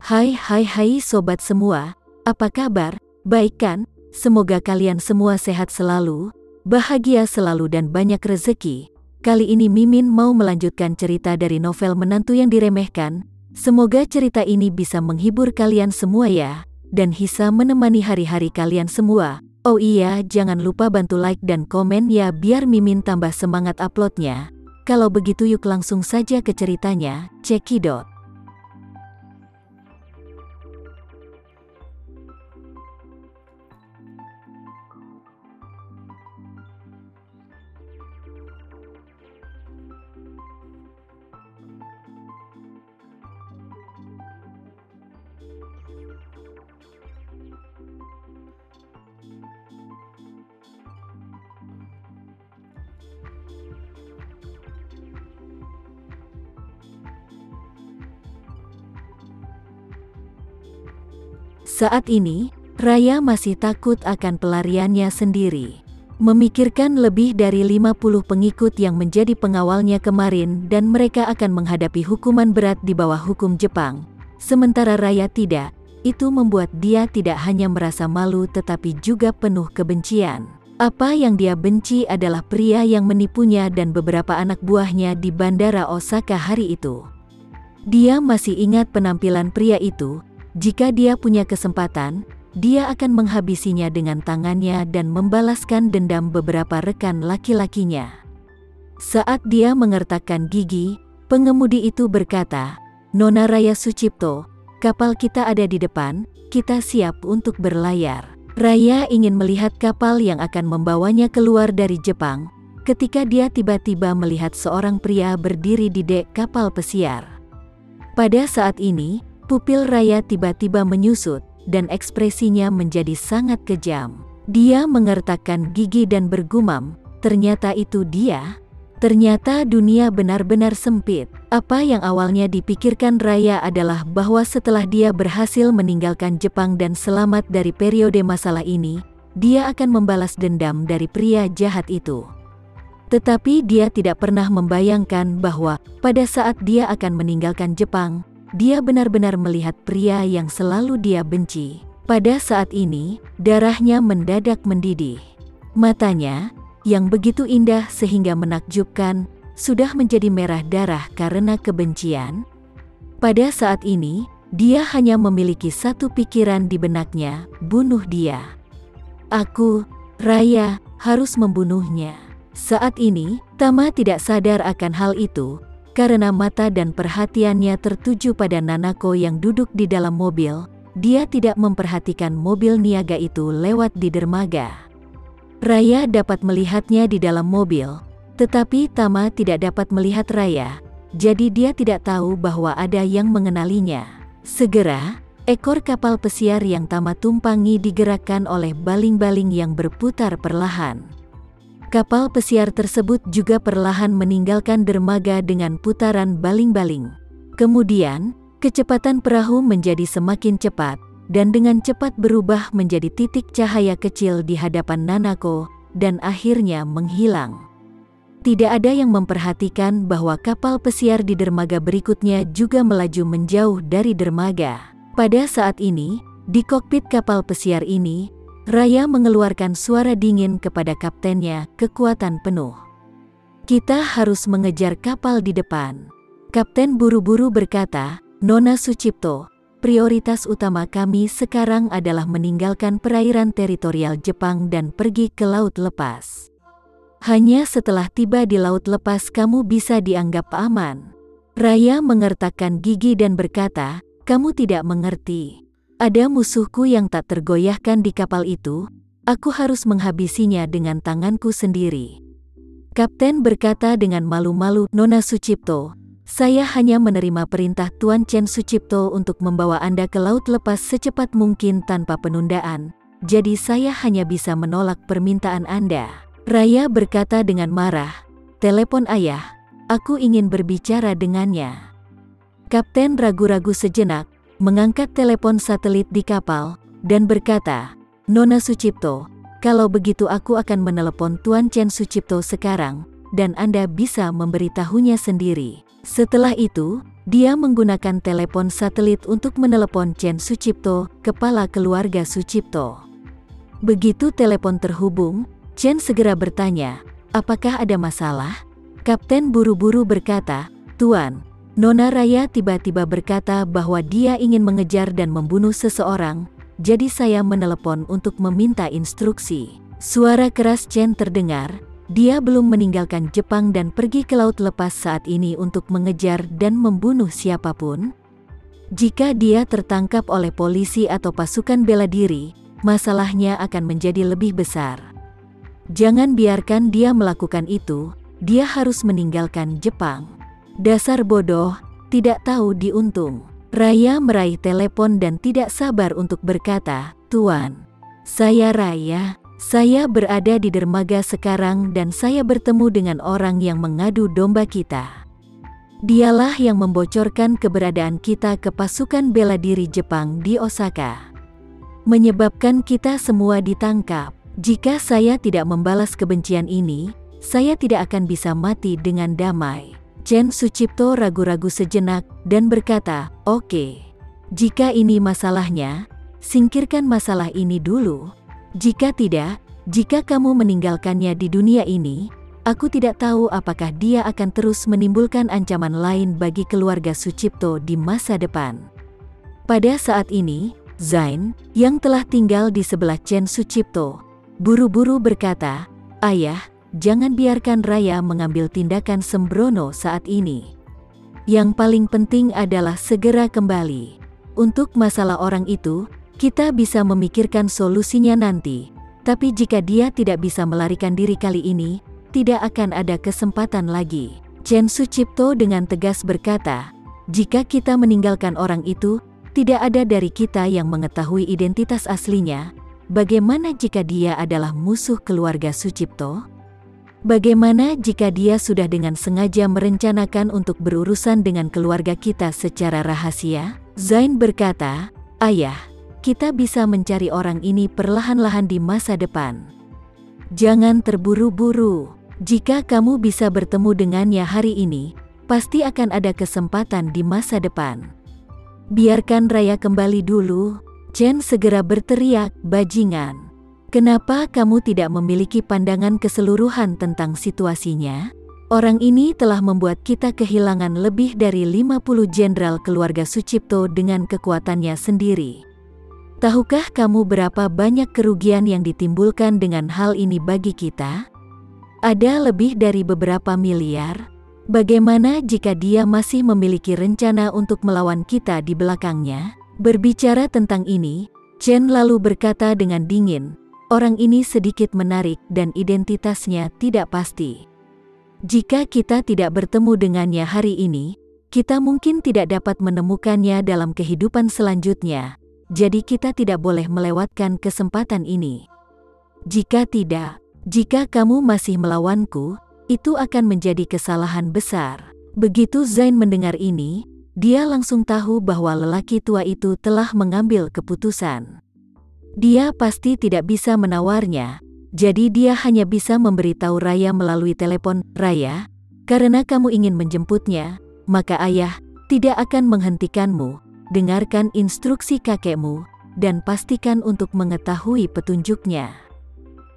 Hai sobat semua, apa kabar? Baik kan? Semoga kalian semua sehat selalu, bahagia selalu dan banyak rezeki. Kali ini Mimin mau melanjutkan cerita dari novel Menantu yang Diremehkan. Semoga cerita ini bisa menghibur kalian semua ya, dan bisa menemani hari-hari kalian semua. Oh iya, jangan lupa bantu like dan komen ya biar Mimin tambah semangat uploadnya. Kalau begitu yuk langsung saja ke ceritanya, cekidot. Saat ini, Raya masih takut akan pelariannya sendiri. Memikirkan lebih dari 50 pengikut yang menjadi pengawalnya kemarin dan mereka akan menghadapi hukuman berat di bawah hukum Jepang. Sementara Raya tidak, itu membuat dia tidak hanya merasa malu tetapi juga penuh kebencian. Apa yang dia benci adalah pria yang menipunya dan beberapa anak buahnya di Bandara Osaka hari itu. Dia masih ingat penampilan pria itu. Jika dia punya kesempatan, dia akan menghabisinya dengan tangannya dan membalaskan dendam beberapa rekan laki-lakinya. Saat dia mengertakkan gigi, pengemudi itu berkata, "Nona Raya Sucipto, kapal kita ada di depan, kita siap untuk berlayar." Raya ingin melihat kapal yang akan membawanya keluar dari Jepang, ketika dia tiba-tiba melihat seorang pria berdiri di dek kapal pesiar. Pada saat ini, pupil Raya tiba-tiba menyusut, dan ekspresinya menjadi sangat kejam. Dia mengertakkan gigi dan bergumam, ternyata itu dia. Ternyata dunia benar-benar sempit. Apa yang awalnya dipikirkan Raya adalah bahwa setelah dia berhasil meninggalkan Jepang dan selamat dari periode masalah ini, dia akan membalas dendam dari pria jahat itu. Tetapi dia tidak pernah membayangkan bahwa pada saat dia akan meninggalkan Jepang, dia benar-benar melihat pria yang selalu dia benci. Pada saat ini, darahnya mendadak mendidih. Matanya, yang begitu indah sehingga menakjubkan, sudah menjadi merah darah karena kebencian. Pada saat ini, dia hanya memiliki satu pikiran di benaknya, bunuh dia. Aku, Raya, harus membunuhnya. Saat ini, Tama tidak sadar akan hal itu, karena mata dan perhatiannya tertuju pada Nanako yang duduk di dalam mobil. Dia tidak memperhatikan mobil niaga itu lewat di dermaga. Raya dapat melihatnya di dalam mobil, tetapi Tama tidak dapat melihat Raya, jadi dia tidak tahu bahwa ada yang mengenalinya. Segera, ekor kapal pesiar yang Tama tumpangi digerakkan oleh baling-baling yang berputar perlahan. Kapal pesiar tersebut juga perlahan meninggalkan dermaga dengan putaran baling-baling. Kemudian, kecepatan perahu menjadi semakin cepat, dan dengan cepat berubah menjadi titik cahaya kecil di hadapan Nanako, dan akhirnya menghilang. Tidak ada yang memperhatikan bahwa kapal pesiar di dermaga berikutnya juga melaju menjauh dari dermaga. Pada saat ini, di kokpit kapal pesiar ini, Raya mengeluarkan suara dingin kepada kaptennya, kekuatan penuh. "Kita harus mengejar kapal di depan." Kapten buru-buru berkata, "Nona Sucipto, prioritas utama kami sekarang adalah meninggalkan perairan teritorial Jepang dan pergi ke laut lepas. Hanya setelah tiba di laut lepas kamu bisa dianggap aman." Raya mengertakkan gigi dan berkata, "Kamu tidak mengerti. Ada musuhku yang tak tergoyahkan di kapal itu, aku harus menghabisinya dengan tanganku sendiri." Kapten berkata dengan malu-malu, "Nona Sucipto, saya hanya menerima perintah Tuan Chen Sucipto untuk membawa Anda ke laut lepas secepat mungkin tanpa penundaan, jadi saya hanya bisa menolak permintaan Anda." Raya berkata dengan marah, "Telepon ayah, aku ingin berbicara dengannya." Kapten ragu-ragu sejenak, mengangkat telepon satelit di kapal, dan berkata, "Nona Sucipto, kalau begitu aku akan menelepon Tuan Chen Sucipto sekarang, dan Anda bisa memberitahunya sendiri." Setelah itu, dia menggunakan telepon satelit untuk menelepon Chen Sucipto, kepala keluarga Sucipto. Begitu telepon terhubung, Chen segera bertanya, "Apakah ada masalah?" Kapten buru-buru berkata, "Tuan, Nona Raya tiba-tiba berkata bahwa dia ingin mengejar dan membunuh seseorang, jadi saya menelepon untuk meminta instruksi." Suara keras Chen terdengar. Dia belum meninggalkan Jepang dan pergi ke laut lepas saat ini untuk mengejar dan membunuh siapapun. Jika dia tertangkap oleh polisi atau pasukan bela diri, masalahnya akan menjadi lebih besar. Jangan biarkan dia melakukan itu, dia harus meninggalkan Jepang. Dasar bodoh, tidak tahu diuntung. Raya meraih telepon dan tidak sabar untuk berkata, "Tuan, saya Raya. Saya berada di dermaga sekarang dan saya bertemu dengan orang yang mengadu domba kita. Dialah yang membocorkan keberadaan kita ke pasukan bela diri Jepang di Osaka, menyebabkan kita semua ditangkap. Jika saya tidak membalas kebencian ini, saya tidak akan bisa mati dengan damai." Chen Sucipto ragu-ragu sejenak dan berkata, "Oke, jika ini masalahnya, singkirkan masalah ini dulu. Jika tidak, jika kamu meninggalkannya di dunia ini, aku tidak tahu apakah dia akan terus menimbulkan ancaman lain bagi keluarga Sucipto di masa depan." Pada saat ini, Zain, yang telah tinggal di sebelah Chen Sucipto, buru-buru berkata, "Ayah, jangan biarkan Raya mengambil tindakan sembrono saat ini. Yang paling penting adalah segera kembali. Untuk masalah orang itu, kita bisa memikirkan solusinya nanti, tapi jika dia tidak bisa melarikan diri kali ini, tidak akan ada kesempatan lagi." Chen Sucipto dengan tegas berkata, "Jika kita meninggalkan orang itu, tidak ada dari kita yang mengetahui identitas aslinya. Bagaimana jika dia adalah musuh keluarga Sucipto? Bagaimana jika dia sudah dengan sengaja merencanakan untuk berurusan dengan keluarga kita secara rahasia?" Zain berkata, "Ayah, kita bisa mencari orang ini perlahan-lahan di masa depan. Jangan terburu-buru. Jika kamu bisa bertemu dengannya hari ini, pasti akan ada kesempatan di masa depan. Biarkan Raya kembali dulu." Chen segera berteriak, "Bajingan. Kenapa kamu tidak memiliki pandangan keseluruhan tentang situasinya? Orang ini telah membuat kita kehilangan lebih dari 50 jenderal keluarga Sucipto dengan kekuatannya sendiri. Tahukah kamu berapa banyak kerugian yang ditimbulkan dengan hal ini bagi kita? Ada lebih dari beberapa miliar. Bagaimana jika dia masih memiliki rencana untuk melawan kita di belakangnya?" Berbicara tentang ini, Chen lalu berkata dengan dingin, "Orang ini sedikit menarik dan identitasnya tidak pasti. Jika kita tidak bertemu dengannya hari ini, kita mungkin tidak dapat menemukannya dalam kehidupan selanjutnya. Jadi kita tidak boleh melewatkan kesempatan ini. Jika tidak, jika kamu masih melawanku, itu akan menjadi kesalahan besar." Begitu Zain mendengar ini, dia langsung tahu bahwa lelaki tua itu telah mengambil keputusan. Dia pasti tidak bisa menawarnya, jadi dia hanya bisa memberitahu Raya melalui telepon, "Raya, karena kamu ingin menjemputnya, maka ayah tidak akan menghentikanmu. Dengarkan instruksi kakekmu, dan pastikan untuk mengetahui petunjuknya.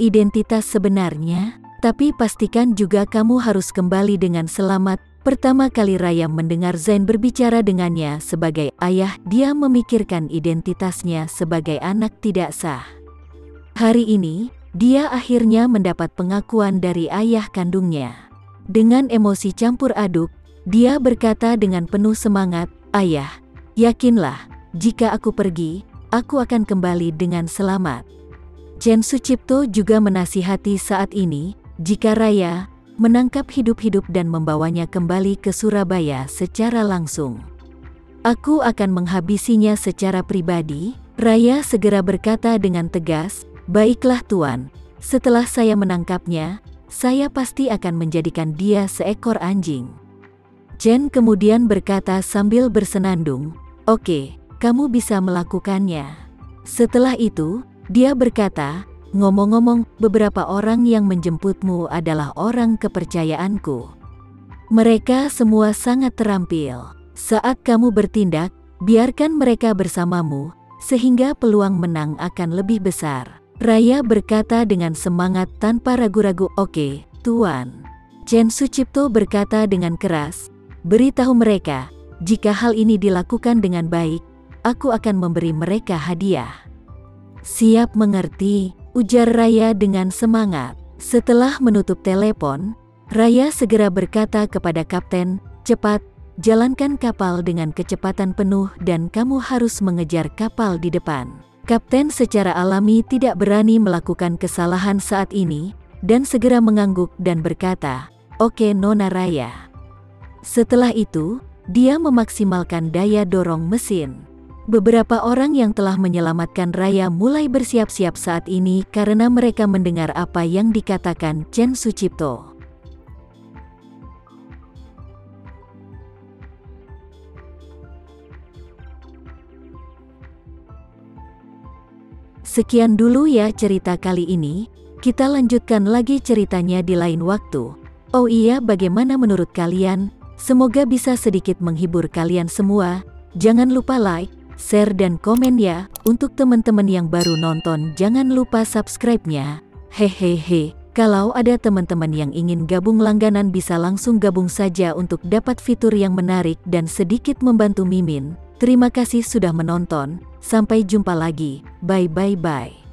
Identitas sebenarnya, tapi pastikan juga kamu harus kembali dengan selamat." Pertama kali Raya mendengar Zain berbicara dengannya sebagai ayah, dia memikirkan identitasnya sebagai anak tidak sah. Hari ini, dia akhirnya mendapat pengakuan dari ayah kandungnya. Dengan emosi campur aduk, dia berkata dengan penuh semangat, "Ayah, yakinlah, jika aku pergi, aku akan kembali dengan selamat." Chen Sucipto juga menasihati saat ini, jika Raya menangkap hidup-hidup dan membawanya kembali ke Surabaya secara langsung, "Aku akan menghabisinya secara pribadi." Raya segera berkata dengan tegas, "Baiklah Tuan, setelah saya menangkapnya, saya pasti akan menjadikan dia seekor anjing." Chen kemudian berkata sambil bersenandung, "Oke, kamu bisa melakukannya." Setelah itu, dia berkata, "Ngomong-ngomong, beberapa orang yang menjemputmu adalah orang kepercayaanku. Mereka semua sangat terampil. Saat kamu bertindak, biarkan mereka bersamamu, sehingga peluang menang akan lebih besar. Raya berkata dengan semangat tanpa ragu-ragu. Oke, Tuan. Chen Sucipto berkata dengan keras, beritahu mereka, jika hal ini dilakukan dengan baik, aku akan memberi mereka hadiah. Siap mengerti, ujar Raya dengan semangat. Setelah menutup telepon, Raya segera berkata kepada kapten, cepat, jalankan kapal dengan kecepatan penuh dan kamu harus mengejar kapal di depan. Kapten secara alami tidak berani melakukan kesalahan saat ini, dan segera mengangguk dan berkata, oke Nona Raya. Setelah itu, dia memaksimalkan daya dorong mesin. Beberapa orang yang telah menyelamatkan Raya mulai bersiap-siap saat ini karena mereka mendengar apa yang dikatakan Chen Sucipto. Sekian dulu ya cerita kali ini, kita lanjutkan lagi ceritanya di lain waktu. Oh iya, bagaimana menurut kalian? Semoga bisa sedikit menghibur kalian semua. Jangan lupa like, share dan komen ya. Untuk teman-teman yang baru nonton jangan lupa subscribe-nya. Hehehe, kalau ada teman-teman yang ingin gabung langganan bisa langsung gabung saja untuk dapat fitur yang menarik dan sedikit membantu Mimin. Terima kasih sudah menonton, sampai jumpa lagi, bye.